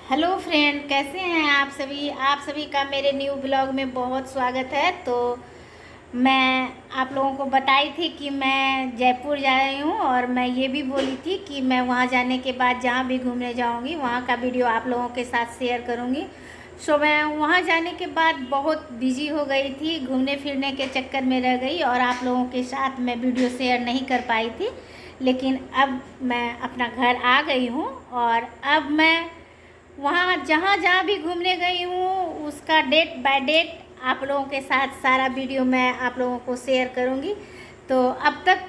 Hello friend, कैसे हैं आप सभी का मेरे न्यू ब्लॉग में बहुत स्वागत है। तो मैं आप लोगों को बताई थी कि मैं जयपुर जा रही हूँ, और मैं ये भी बोली थी कि मैं वहाँ जाने के बाद जहाँ भी घूमने जाऊँगी वहाँ का वीडियो आप लोगों के साथ शेयर करूँगी। सो मैं वहाँ जाने के बाद बहुत बिजी हो गई थी, घूमने फिरने के चक्कर में रह गई और आप लोगों के साथ मैं वीडियो शेयर नहीं कर पाई थी। लेकिन अब मैं अपना घर आ गई हूँ, और अब मैं वहाँ जहाँ जहाँ भी घूमने गई हूँ उसका डेट बाय डेट आप लोगों के साथ सारा वीडियो मैं आप लोगों को शेयर करूँगी। तो अब तक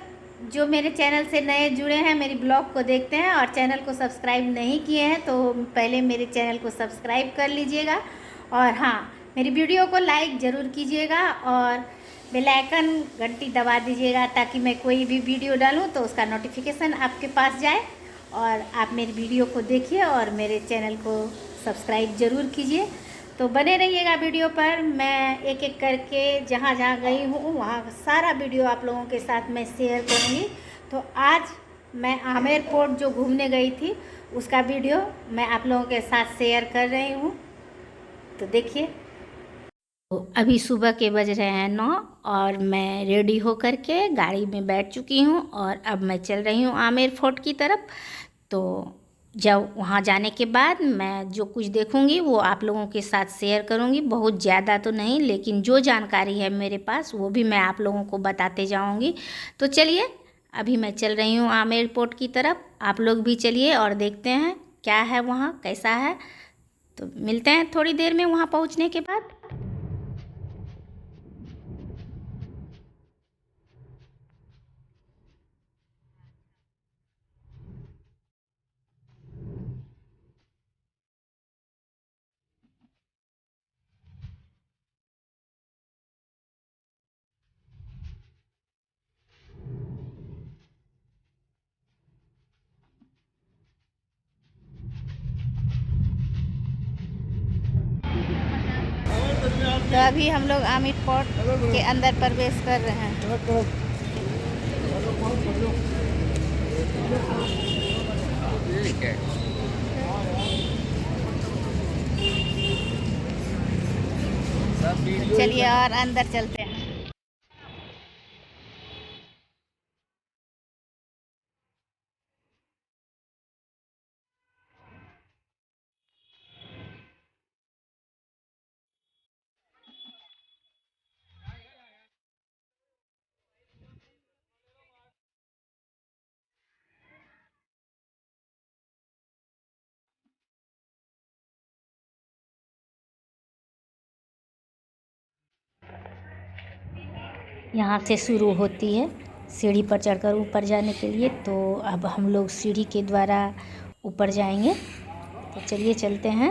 जो मेरे चैनल से नए जुड़े हैं, मेरी ब्लॉग को देखते हैं और चैनल को सब्सक्राइब नहीं किए हैं, तो पहले मेरे चैनल को सब्सक्राइब कर लीजिएगा। और हाँ, मेरी वीडियो को लाइक ज़रूर कीजिएगा और बेल आइकन घंटी दबा दीजिएगा, ताकि मैं कोई भी वीडियो डालूँ तो उसका नोटिफिकेशन आपके पास जाए और आप मेरी वीडियो को देखिए और मेरे चैनल को सब्सक्राइब ज़रूर कीजिए। तो बने रहिएगा वीडियो पर। मैं एक एक करके जहाँ जहाँ गई हूँ वहाँ सारा वीडियो आप लोगों के साथ मैं शेयर करूँगी। तो आज मैं आमेर फोर्ट जो घूमने गई थी उसका वीडियो मैं आप लोगों के साथ शेयर कर रही हूँ। तो देखिए, तो अभी सुबह के बज रहे हैं 9, और मैं रेडी होकर के गाड़ी में बैठ चुकी हूँ और अब मैं चल रही हूँ आमेर फोर्ट की तरफ। तो जब वहाँ जाने के बाद मैं जो कुछ देखूँगी वो आप लोगों के साथ शेयर करूँगी। बहुत ज़्यादा तो नहीं, लेकिन जो जानकारी है मेरे पास वो भी मैं आप लोगों को बताते जाऊँगी। तो चलिए, अभी मैं चल रही हूँ आमेर पोर्ट की तरफ। आप लोग भी चलिए और देखते हैं क्या है वहाँ, कैसा है। तो मिलते हैं थोड़ी देर में वहाँ पहुँचने के बाद। तो अभी हम लोग आमिर फोर्ट के अंदर प्रवेश कर रहे हैं। चलिए और अंदर चलते हैं। यहाँ से शुरू होती है सीढ़ी पर चढ़कर ऊपर जाने के लिए। तो अब हम लोग सीढ़ी के द्वारा ऊपर जाएंगे। तो चलिए चलते हैं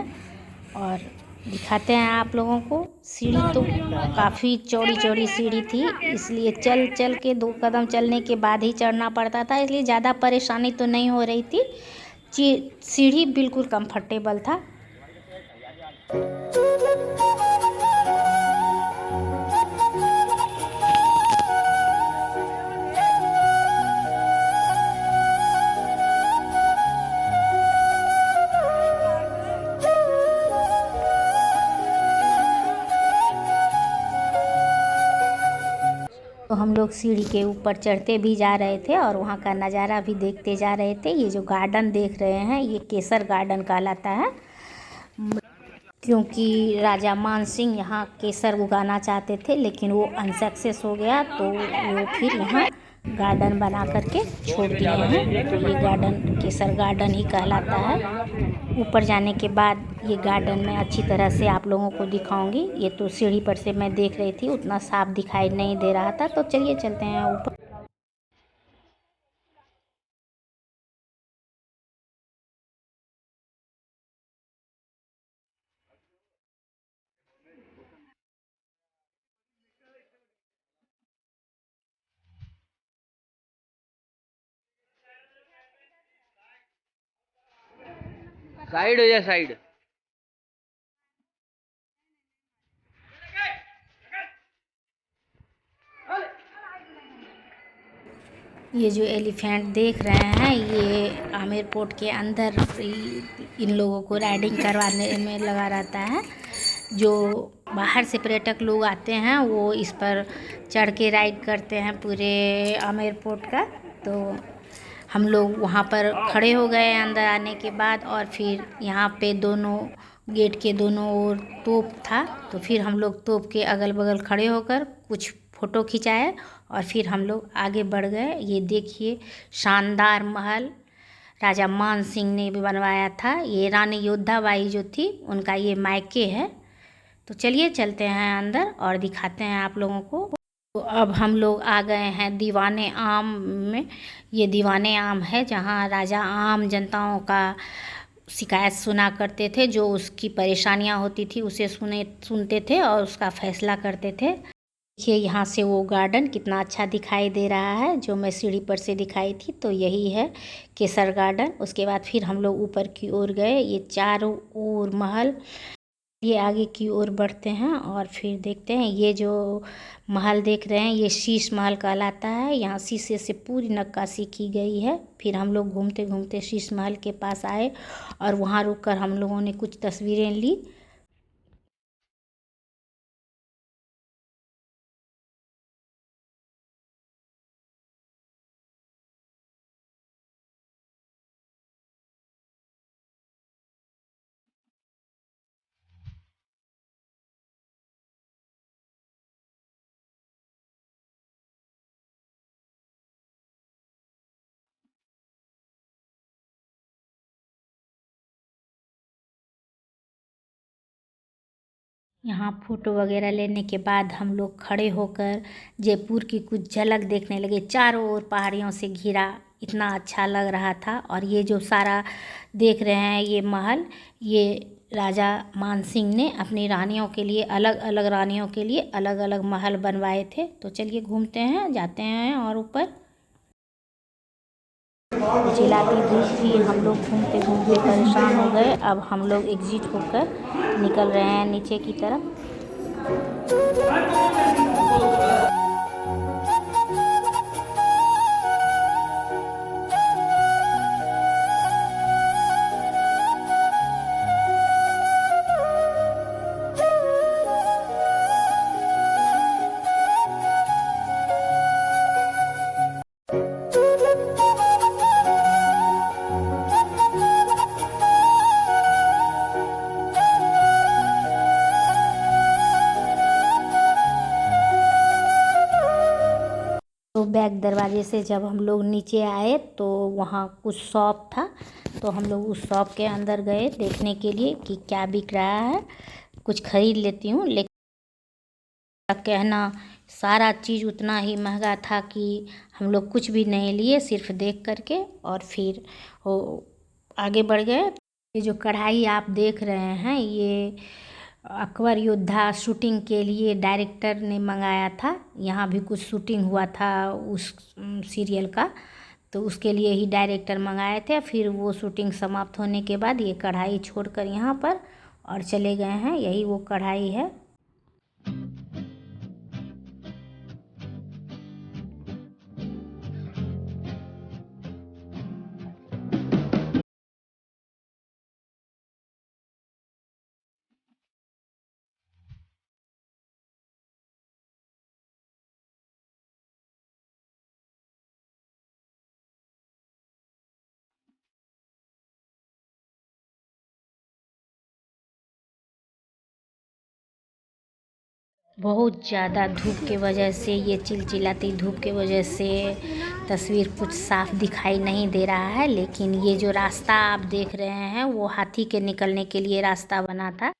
और दिखाते हैं आप लोगों को। सीढ़ी तो काफ़ी चौड़ी चौड़ी सीढ़ी थी, इसलिए चल चल के 2 कदम चलने के बाद ही चढ़ना पड़ता था, इसलिए ज़्यादा परेशानी तो नहीं हो रही थी। सीढ़ी बिल्कुल कंफर्टेबल था। तो हम लोग सीढ़ी के ऊपर चढ़ते भी जा रहे थे और वहाँ का नज़ारा भी देखते जा रहे थे। ये जो गार्डन देख रहे हैं ये केसर गार्डन कहलाता है, क्योंकि राजा मान सिंह यहाँ केसर उगाना चाहते थे, लेकिन वो अनसक्सेस हो गया, तो वो फिर यहाँ गार्डन बना करके छोड़ दिए हैं। तो ये गार्डन केसर गार्डन ही कहलाता है। ऊपर जाने के बाद ये गार्डन मैं अच्छी तरह से आप लोगों को दिखाऊंगी। ये तो सीढ़ी पर से मैं देख रही थी, उतना साफ दिखाई नहीं दे रहा था। तो चलिए चलते हैं ऊपर। साइड हो जा साइड। ये जो एलिफेंट देख रहे हैं ये आमेर पोर्ट के अंदर इन लोगों को राइडिंग करवाने में लगा रहता है। जो बाहर से पर्यटक लोग आते हैं वो इस पर चढ़ के राइड करते हैं पूरे आमेर पोर्ट का। तो हम लोग वहाँ पर खड़े हो गए अंदर आने के बाद, और फिर यहाँ पे दोनों गेट के दोनों ओर तोप था, तो फिर हम लोग तोप के अगल बगल खड़े होकर कुछ फ़ोटो खिंचाए और फिर हम लोग आगे बढ़ गए। ये देखिए शानदार महल राजा मान सिंह ने भी बनवाया था। ये रानी योद्धाबाई जो थी उनका ये मायके है। तो चलिए चलते हैं अंदर और दिखाते हैं आप लोगों को। तो अब हम लोग आ गए हैं दीवाने आम में। ये दीवाने आम है जहाँ राजा आम जनताओं का शिकायत सुना करते थे, जो उसकी परेशानियाँ होती थी उसे सुनते थे और उसका फैसला करते थे। देखिए यहाँ से वो गार्डन कितना अच्छा दिखाई दे रहा है, जो मैं सीढ़ी पर से दिखाई थी तो यही है केसर गार्डन। उसके बाद फिर हम लोग ऊपर की ओर गए। ये चारों ओर महल, ये आगे की ओर बढ़ते हैं और फिर देखते हैं ये जो महल देख रहे हैं ये शीश महल कहलाता है। यहाँ शीशे से पूरी नक्काशी की गई है। फिर हम लोग घूमते घूमते शीश महल के पास आए और वहाँ रुककर हम लोगों ने कुछ तस्वीरें ली। यहाँ फ़ोटो वगैरह लेने के बाद हम लोग खड़े होकर जयपुर की कुछ झलक देखने लगे। चारों ओर पहाड़ियों से घिरा इतना अच्छा लग रहा था। और ये जो सारा देख रहे हैं ये महल, ये राजा मान सिंह ने अपनी रानियों के लिए, अलग अलग रानियों के लिए अलग अलग महल बनवाए थे। तो चलिए घूमते हैं, जाते हैं और ऊपर। चिल्लाती धूप थी, हम लोग घूमते घूमते परेशान हो गए। अब हम लोग एग्जिट होकर निकल रहे हैं नीचे की तरफ। तो बैक दरवाजे से जब हम लोग नीचे आए तो वहाँ कुछ शॉप था, तो हम लोग उस शॉप के अंदर गए देखने के लिए कि क्या बिक रहा है, कुछ खरीद लेती हूँ। लेकिन कहना सारा चीज़ उतना ही महंगा था कि हम लोग कुछ भी नहीं लिए, सिर्फ देख करके और फिर वो आगे बढ़ गए। ये जो कढ़ाई आप देख रहे हैं ये अकबर योद्धा शूटिंग के लिए डायरेक्टर ने मंगाया था। यहाँ भी कुछ शूटिंग हुआ था उस सीरियल का, तो उसके लिए ही डायरेक्टर मंगाए थे। फिर वो शूटिंग समाप्त होने के बाद ये कढ़ाई छोड़कर यहाँ पर और चले गए हैं। यही वो कढ़ाई है। बहुत ज़्यादा धूप के वजह से, ये चिलचिलाती धूप के वजह से तस्वीर कुछ साफ दिखाई नहीं दे रहा है। लेकिन ये जो रास्ता आप देख रहे हैं वो हाथी के निकलने के लिए रास्ता बना था।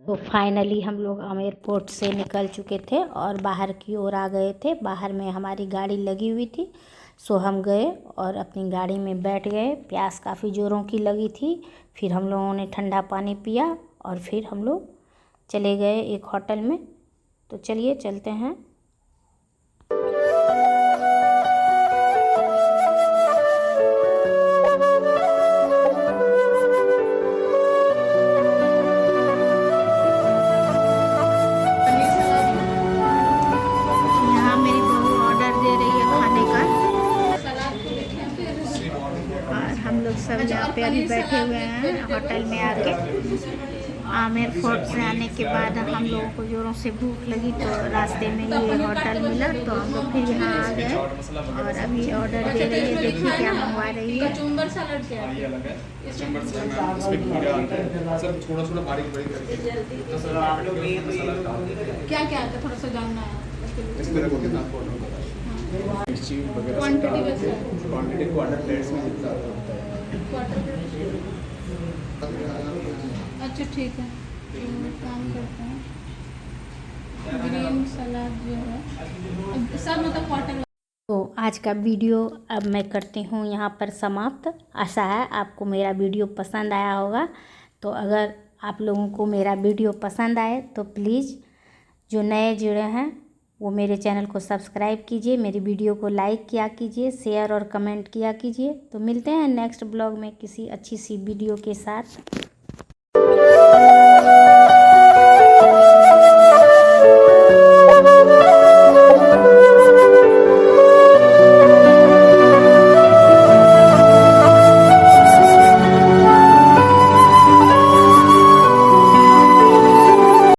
तो फाइनली हम लोग एयरपोर्ट से निकल चुके थे और बाहर की ओर आ गए थे। बाहर में हमारी गाड़ी लगी हुई थी, सो हम गए और अपनी गाड़ी में बैठ गए। प्यास काफ़ी ज़ोरों की लगी थी। फिर हम लोगों ने ठंडा पानी पिया और फिर हम लोग चले गए एक होटल में। तो चलिए चलते हैं। यहाँ मेरी बहू ऑर्डर दे रही है खाने का और हम लोग सब यहाँ पे अभी बैठे हुए हैं होटल में आके। आमेर फोर्ट से आने के बाद हम लोगों को ज़ोरों से भूख लगी, तो रास्ते में ये होटल मिला, तो हम लोग फिर यहाँ आ गए और अभी ऑर्डर दे रही है। देखिए क्या मंगवा रही है। कचुम्बर सलाद क्या है? कचुम्बर सलाद इसमें खीरा आता है, सब थोड़ा थोड़ा बारीक बारीक करके क्या क्या आता है, थोड़ा सा जानना है। इस तरह को कितना ऑर्डर करना है, चीज वगैरह क्वांटिटी वैसे क्वांटिटी क्वार्टर प्लेट्स में कितना होता है? Quarter plate. अच्छा ठीक है, काम करते हैं। ग्रीन सलाद जो है सब मतलब क्वार्टर। तो आज का वीडियो अब मैं करती हूँ यहाँ पर समाप्त। आशा है आपको मेरा वीडियो पसंद आया होगा। तो अगर आप लोगों को मेरा वीडियो पसंद आए तो प्लीज़ जो नए जुड़े हैं वो मेरे चैनल को सब्सक्राइब कीजिए, मेरी वीडियो को लाइक किया कीजिए, शेयर और कमेंट किया कीजिए। तो मिलते हैं नेक्स्ट ब्लॉग में किसी अच्छी सी वीडियो के साथ।